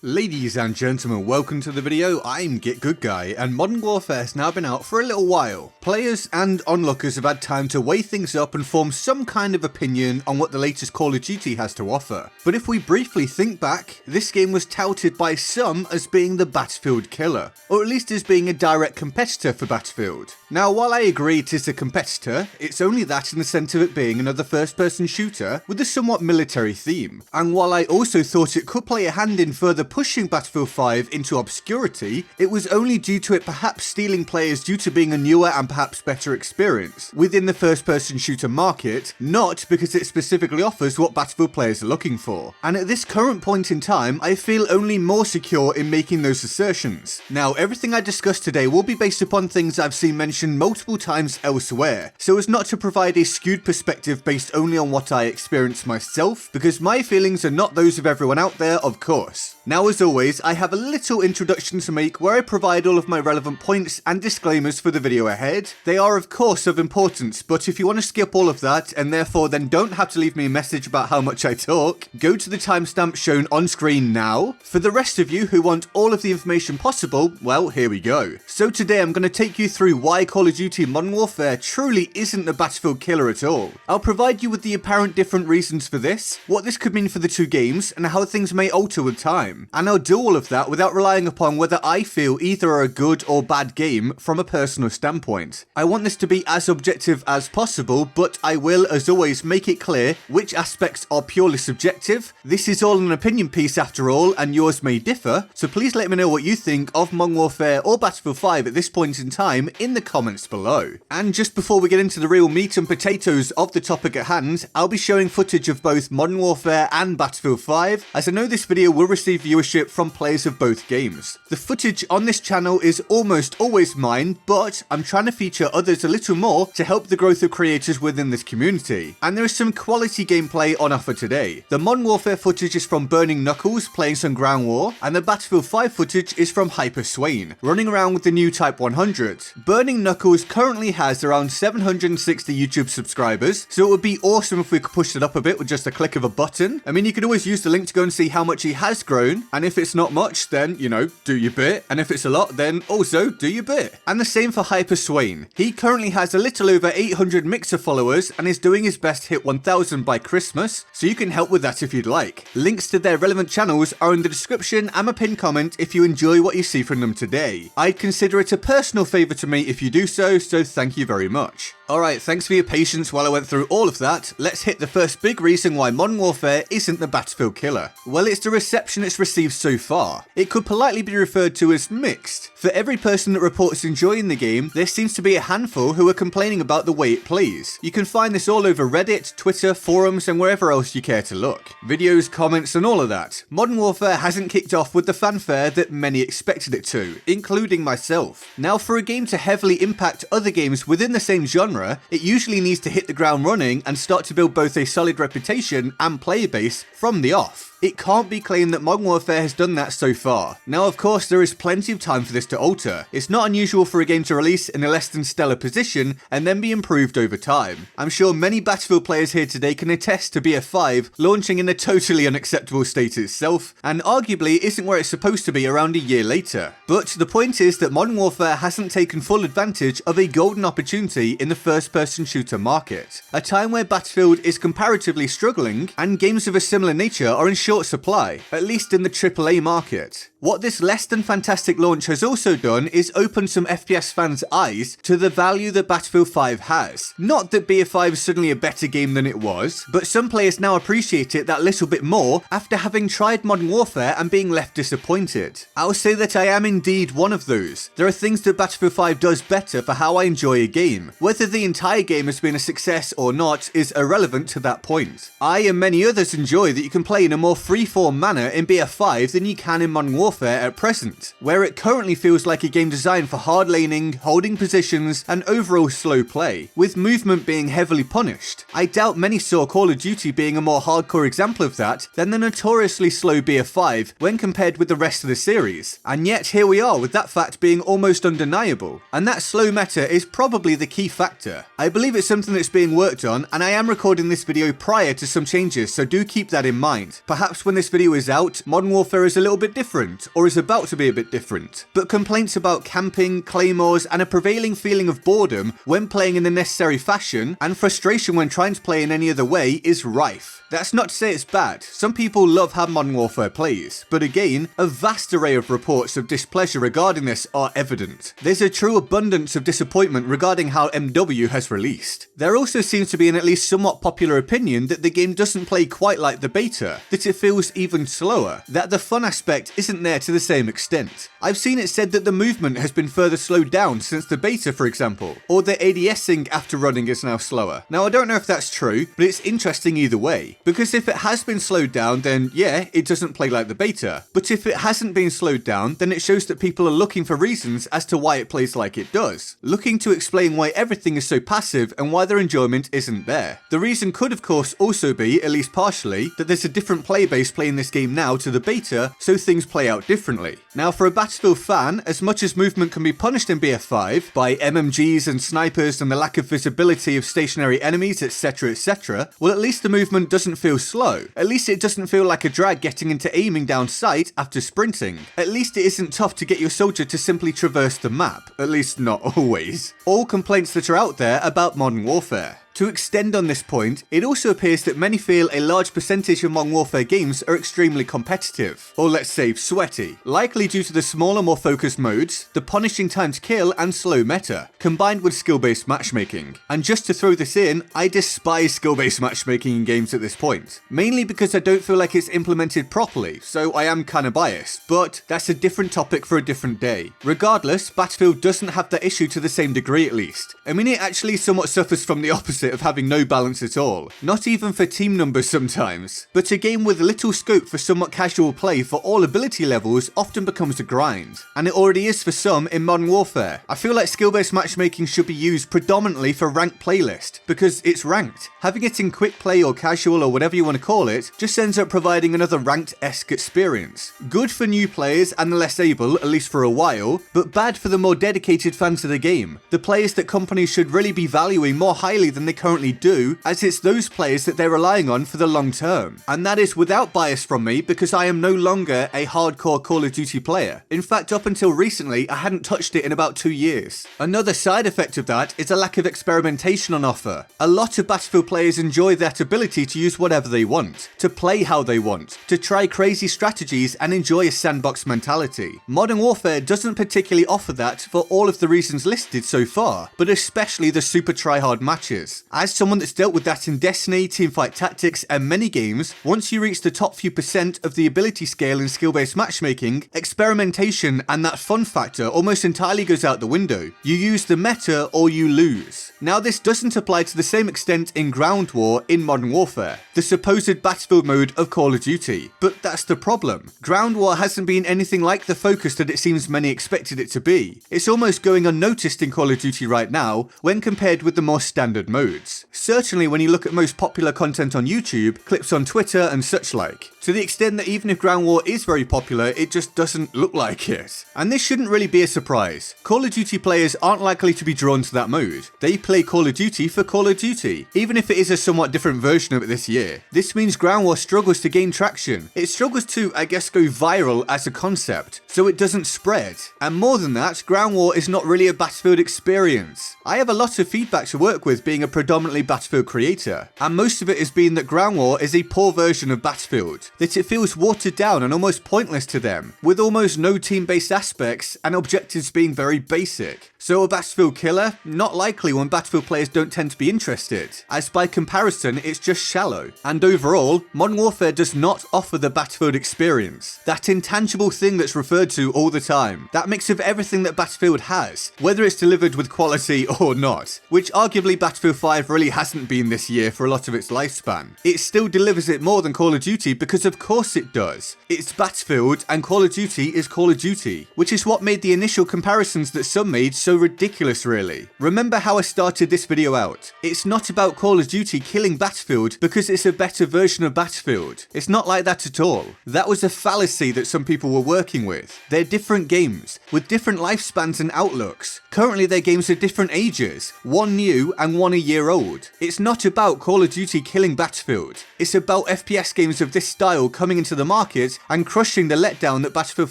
Ladies and gentlemen, welcome to the video. I'm GetGoodGuy, and Modern Warfare has now been out for a little while. Players and onlookers have had time to weigh things up and form some kind of opinion on what the latest Call of Duty has to offer. But if we briefly think back, this game was touted by some as being the Battlefield killer, or at least as being a direct competitor for Battlefield. Now, while I agree it is a competitor, it's only that in the sense of it being another first-person shooter with a somewhat military theme. And while I also thought it could play a hand in further pushing Battlefield 5 into obscurity, it was only due to it perhaps stealing players due to being a newer and perhaps better experience within the first-person shooter market, not because it specifically offers what Battlefield players are looking for. And at this current point in time, I feel only more secure in making those assertions. Now, everything I discuss today will be based upon things I've seen mentioned multiple times elsewhere, so as not to provide a skewed perspective based only on what I experienced myself, because my feelings are not those of everyone out there, of course. Now, as always, I have a little introduction to make where I provide all of my relevant points and disclaimers for the video ahead. They are of course of importance, but if you want to skip all of that and therefore then don't have to leave me a message about how much I talk, go to the timestamp shown on screen now. For the rest of you who want all of the information possible, well, here we go. So today I'm going to take you through why Call of Duty Modern Warfare truly isn't the Battlefield killer at all. I'll provide you with the apparent different reasons for this, what this could mean for the two games, and how things may alter with time. And I'll do all of that without relying upon whether I feel either are a good or bad game from a personal standpoint. I want this to be as objective as possible, but I will, as always, make it clear which aspects are purely subjective. This is all an opinion piece after all, and yours may differ, so please let me know what you think of Modern Warfare or Battlefield 5 at this point in time in the comments below. And just before we get into the real meat and potatoes of the topic at hand, I'll be showing footage of both Modern Warfare and Battlefield 5, as I know this video will receive viewership from players of both games. The footage on this channel is almost always mine, but I'm trying to feature others a little more to help the growth of creators within this community. And there is some quality gameplay on offer today. The Modern Warfare footage is from Burning Knuckles playing some ground war, and the Battlefield 5 footage is from Hyper Swain, running around with the new Type 100. Burning Knuckles currently has around 760 YouTube subscribers, so it would be awesome if we could push it up a bit with just a click of a button. I mean, you could always use the link to go and see how much he has grown, and if it's not much, then, you know, do your bit, and if it's a lot, then also do your bit. And the same for Hyper Swain. He currently has a little over 800 Mixer followers and is doing his best to hit 1000 by Christmas, so you can help with that if you'd like. Links to their relevant channels are in the description and a pinned comment if you enjoy what you see from them today. I'd consider it a personal favour to me if you do so thank you very much. Alright, thanks for your patience while I went through all of that. Let's hit the first big reason why Modern Warfare isn't the Battlefield killer. Well, it's the reception it's received so far. It could politely be referred to as mixed. For every person that reports enjoying the game, there seems to be a handful who are complaining about the way it plays. You can find this all over Reddit, Twitter, forums, and wherever else you care to look. Videos, comments, and all of that. Modern Warfare hasn't kicked off with the fanfare that many expected it to, including myself. Now, for a game to heavily impact other games within the same genre, it usually needs to hit the ground running and start to build both a solid reputation and player base from the off. It can't be claimed that Modern Warfare has done that so far. Now, of course, there is plenty of time for this to alter. It's not unusual for a game to release in a less than stellar position and then be improved over time. I'm sure many Battlefield players here today can attest to BF5 launching in a totally unacceptable state itself, and arguably isn't where it's supposed to be around a year later. But the point is that Modern Warfare hasn't taken full advantage of a golden opportunity in the first-person shooter market. A time where Battlefield is comparatively struggling, and games of a similar nature are in short supply, at least in the AAA market. What this less than fantastic launch has also done is open some FPS fans' eyes to the value that Battlefield 5 has. Not that BF5 is suddenly a better game than it was, but some players now appreciate it that little bit more after having tried Modern Warfare and being left disappointed. I'll say that I am indeed one of those. There are things that Battlefield 5 does better for how I enjoy a game. Whether the entire game has been a success or not is irrelevant to that point. I and many others enjoy that you can play in a more free-form manner in BF5 than you can in Modern Warfare at present, where it currently feels like a game designed for hard laning, holding positions, and overall slow play, with movement being heavily punished. I doubt many saw Call of Duty being a more hardcore example of that than the notoriously slow BF5 when compared with the rest of the series, and yet here we are with that fact being almost undeniable, and that slow meta is probably the key factor. I believe it's something that's being worked on, and I am recording this video prior to some changes, so do keep that in mind. Perhaps perhaps when this video is out, Modern Warfare is a little bit different, or is about to be a bit different. But complaints about camping, claymores, and a prevailing feeling of boredom when playing in the necessary fashion, and frustration when trying to play in any other way is rife. That's not to say it's bad. Some people love how Modern Warfare plays, but again, a vast array of reports of displeasure regarding this are evident. There's a true abundance of disappointment regarding how MW has released. There also seems to be an at least somewhat popular opinion that the game doesn't play quite like the beta, that it feels even slower, that the fun aspect isn't there to the same extent. I've seen it said that the movement has been further slowed down since the beta, for example, or the ADSing after running is now slower. Now, I don't know if that's true, but it's interesting either way. Because if it has been slowed down, then yeah, it doesn't play like the beta. But if it hasn't been slowed down, then it shows that people are looking for reasons as to why it plays like it does. Looking to explain why everything is so passive and why their enjoyment isn't there. The reason could of course also be, at least partially, that there's a different player base playing this game now to the beta, so things play out differently. Now for a Battlefield fan, as much as movement can be punished in BF5 by MMGs and snipers and the lack of visibility of stationary enemies, etc, well at least the movement doesn't feel slow. At least it doesn't feel like a drag getting into aiming down sight after sprinting. At least it isn't tough to get your soldier to simply traverse the map. At least not always. All complaints that are out there about Modern Warfare. To extend on this point, it also appears that many feel a large percentage of Modern Warfare games are extremely competitive, or let's say sweaty, likely due to the smaller, more focused modes, the punishing time to kill and slow meta, combined with skill-based matchmaking. And just to throw this in, I despise skill-based matchmaking in games at this point, mainly because I don't feel like it's implemented properly, so I am kinda biased, but that's a different topic for a different day. Regardless, Battlefield doesn't have that issue to the same degree at least. I mean, it actually somewhat suffers from the opposite of having no balance at all, not even for team numbers sometimes. But a game with little scope for somewhat casual play for all ability levels often becomes a grind, and it already is for some in Modern Warfare. I feel like skill-based matchmaking should be used predominantly for ranked playlist, because it's ranked. Having it in quick play or casual or whatever you want to call it, just ends up providing another ranked-esque experience. Good for new players and the less able, at least for a while, but bad for the more dedicated fans of the game, the players that companies should really be valuing more highly than they currently do, as it's those players that they're relying on for the long term. And that is without bias from me, because I am no longer a hardcore Call of Duty player. In fact, up until recently, I hadn't touched it in about 2 years. Another side effect of that is a lack of experimentation on offer. A lot of Battlefield players enjoy that ability to use whatever they want, to play how they want, to try crazy strategies and enjoy a sandbox mentality. Modern Warfare doesn't particularly offer that for all of the reasons listed so far, but especially the super tryhard matches. As someone that's dealt with that in Destiny, Teamfight Tactics and many games, once you reach the top few percent of the ability scale in skill-based matchmaking, experimentation and that fun factor almost entirely goes out the window. You use the meta or you lose. Now this doesn't apply to the same extent in Ground War in Modern Warfare, the supposed Battlefield mode of Call of Duty, but that's the problem. Ground War hasn't been anything like the focus that it seems many expected it to be. It's almost going unnoticed in Call of Duty right now when compared with the more standard modes. Certainly when you look at most popular content on YouTube, clips on Twitter and such like. To the extent that even if Ground War is very popular, it just doesn't look like it. And this shouldn't really be a surprise. Call of Duty players aren't likely to be drawn to that mode. They play Call of Duty for Call of Duty, even if it is a somewhat different version of it this year. This means Ground War struggles to gain traction. It struggles to, I guess, go viral as a concept, so it doesn't spread. And more than that, Ground War is not really a Battlefield experience. I have a lot of feedback to work with being a predominantly Battlefield creator, and most of it has been that Ground War is a poor version of Battlefield, that it feels watered down and almost pointless to them, with almost no team-based aspects and objectives being very basic. So a Battlefield killer? Not likely when Battlefield players don't tend to be interested, as by comparison it's just shallow. And overall, Modern Warfare does not offer the Battlefield experience, that intangible thing that's referred to all the time, that mix of everything that Battlefield has, whether it's delivered with quality or not, which arguably Battlefield 5 really hasn't been this year for a lot of its lifespan. It still delivers it more than Call of Duty because of course it does. It's Battlefield and Call of Duty is Call of Duty, which is what made the initial comparisons that some made so so ridiculous really. Remember how I started this video out. It's not about Call of Duty killing Battlefield because it's a better version of Battlefield. It's not like that at all. That was a fallacy that some people were working with. They're different games, with different lifespans and outlooks. Currently their games are different ages, one new and one a year old. It's not about Call of Duty killing Battlefield. It's about FPS games of this style coming into the market and crushing the letdown that Battlefield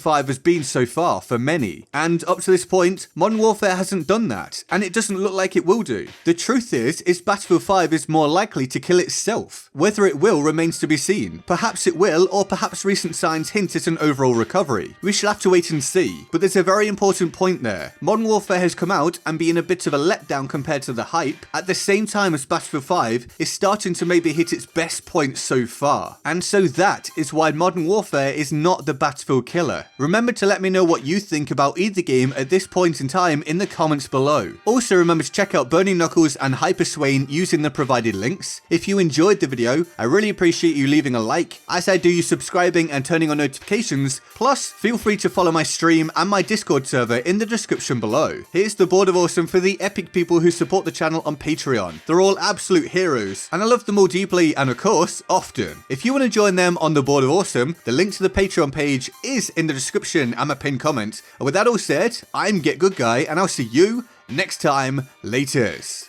5 has been so far for many. And up to this point, Modern Warfare hasn't done that, and it doesn't look like it will do. The truth is Battlefield 5 is more likely to kill itself. Whether it will remains to be seen. Perhaps it will, or perhaps recent signs hint at an overall recovery. We shall have to wait and see, but there's a very important point there. Modern Warfare has come out and been a bit of a letdown compared to the hype, at the same time as Battlefield 5 is starting to maybe hit its best point so far. And so that is why Modern Warfare is not the Battlefield killer. Remember to let me know what you think about either game at this point in time in the comments below. Also remember to check out Burning Knuckles and Hyper Swain using the provided links. If you enjoyed the video, I really appreciate you leaving a like, as I do you subscribing and turning on notifications, plus feel free to follow my stream and my Discord server in the description below. Here's the Board of Awesome for the epic people who support the channel on Patreon. They're all absolute heroes, and I love them all deeply and of course, often. If you want to join them on the Board of Awesome, the link to the Patreon page is in the description and my pinned comment. And with that all said, I'm GetGoodGuy, and I'll see you next time. Laters.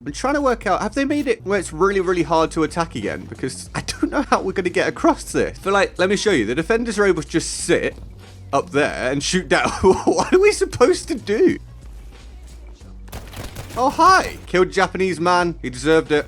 I'm trying to work out, have they made it where it's really hard to attack again? Because I don't know how we're going to get across this. But like, let me show you. The defenders are able to just sit up there and shoot down. What are we supposed to do? Oh, hi. Killed Japanese man. He deserved it.